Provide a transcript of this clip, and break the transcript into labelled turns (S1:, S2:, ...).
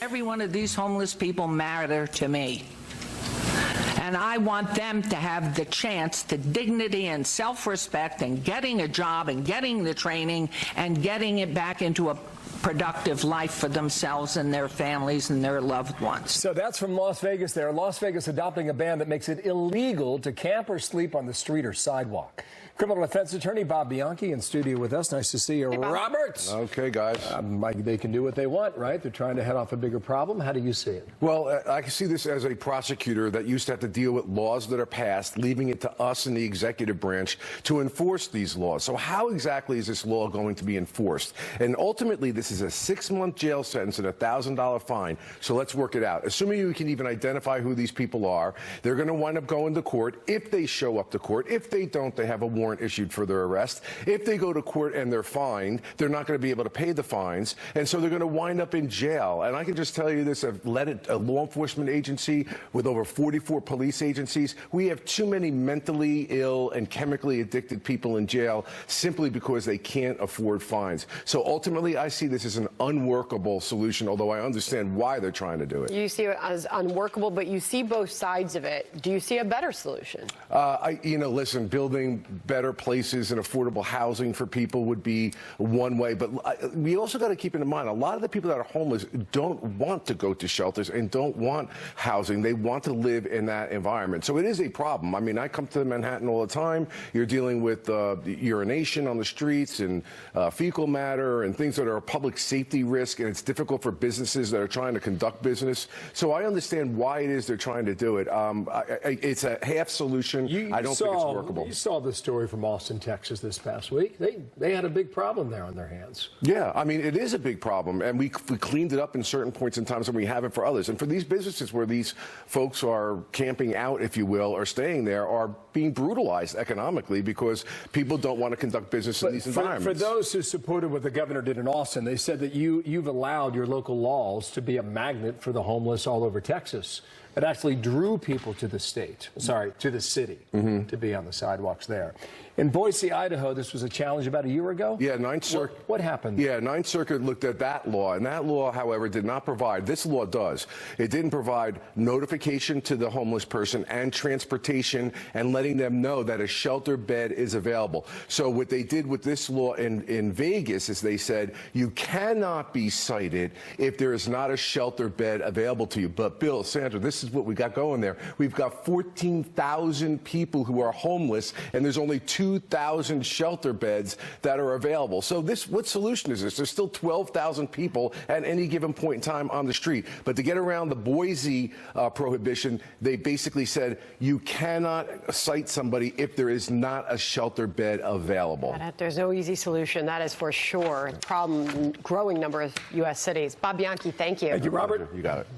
S1: Every one of these homeless people matter to me. And I want them to have the chance to dignity and self-respect and getting a job and getting the training and getting it back into a productive life for themselves and their families and their loved ones.
S2: So that's from Las Vegas there. Las Vegas adopting a ban that makes it illegal to camp or sleep on the street or sidewalk. Criminal defense attorney Bob Bianchi in studio with us. Nice to see you, Robert.
S3: Okay, guys.
S2: They can do what they want, right? They're trying to head off a bigger problem. How do you see it?
S3: Well, I can see this as a prosecutor that used to have to deal with laws that are passed, leaving it to us in the executive branch to enforce these laws. So how exactly is this law going to be enforced? And ultimately, this is a 6-month jail sentence and a $1,000 fine. So let's work it out. Assuming you can even identify who these people are, they're going to wind up going to court. If they show up to court, if they don't, they have a warrant issued for their arrest. If they go to court and they're fined, they're not going to be able to pay the fines, and so they're going to wind up in jail. And I can just tell you this, I've led a law enforcement agency with over 44 police agencies. We have too many mentally ill and chemically addicted people in jail simply because they can't afford fines. So ultimately, I see this as an unworkable solution, although I understand why they're trying to do it.
S4: You see it as unworkable, but you see both sides of it. Do you see a better solution?
S3: Listen, building better places and affordable housing for people would be one way, but we also got to keep in mind a lot of the people that are homeless don't want to go to shelters and don't want housing. They want to live in that environment. So it is a problem. I mean, I come to Manhattan all the time. You're dealing with urination on the streets and fecal matter and things that are a public safety risk, and it's difficult for businesses that are trying to conduct business. So I understand why it is they're trying to do it. It's a half solution. I don't think it's workable.
S2: You saw the story from Austin, Texas this past week. They had a big problem there on their hands.
S3: Yeah, I mean, it is a big problem, and we cleaned it up in certain points in times, and we haven't for others. And for these businesses where these folks are camping out, if you will, or staying there, are being brutalized economically because people don't want to conduct business in these environments.
S2: For those who supported what the governor did in Austin, they said that you've allowed your local laws to be a magnet for the homeless all over Texas. It actually drew people to the state, to the city, to be on the sidewalks there. In Boise, Idaho, this was a challenge about a year ago?
S3: Yeah, Ninth Circuit.
S2: What happened?
S3: Yeah, Ninth Circuit looked at that law, and that law, however, did not provide, this law does, it didn't provide notification to the homeless person and transportation and letting them know that a shelter bed is available. So what they did with this law in Vegas is they said, you cannot be cited if there is not a shelter bed available to you. But Bill, Sandra, this is what we got going there. We've got 14,000 people who are homeless, and there's only 2,000 shelter beds that are available. So what solution is this? There's still 12,000 people at any given point in time on the street. But to get around the Boise prohibition, they basically said you cannot cite somebody if there is not a shelter bed available.
S4: There's no easy solution, that is for sure. Problem, growing number of U.S. cities. Bob Bianchi, thank you.
S2: Thank you, Robert.
S3: You got it.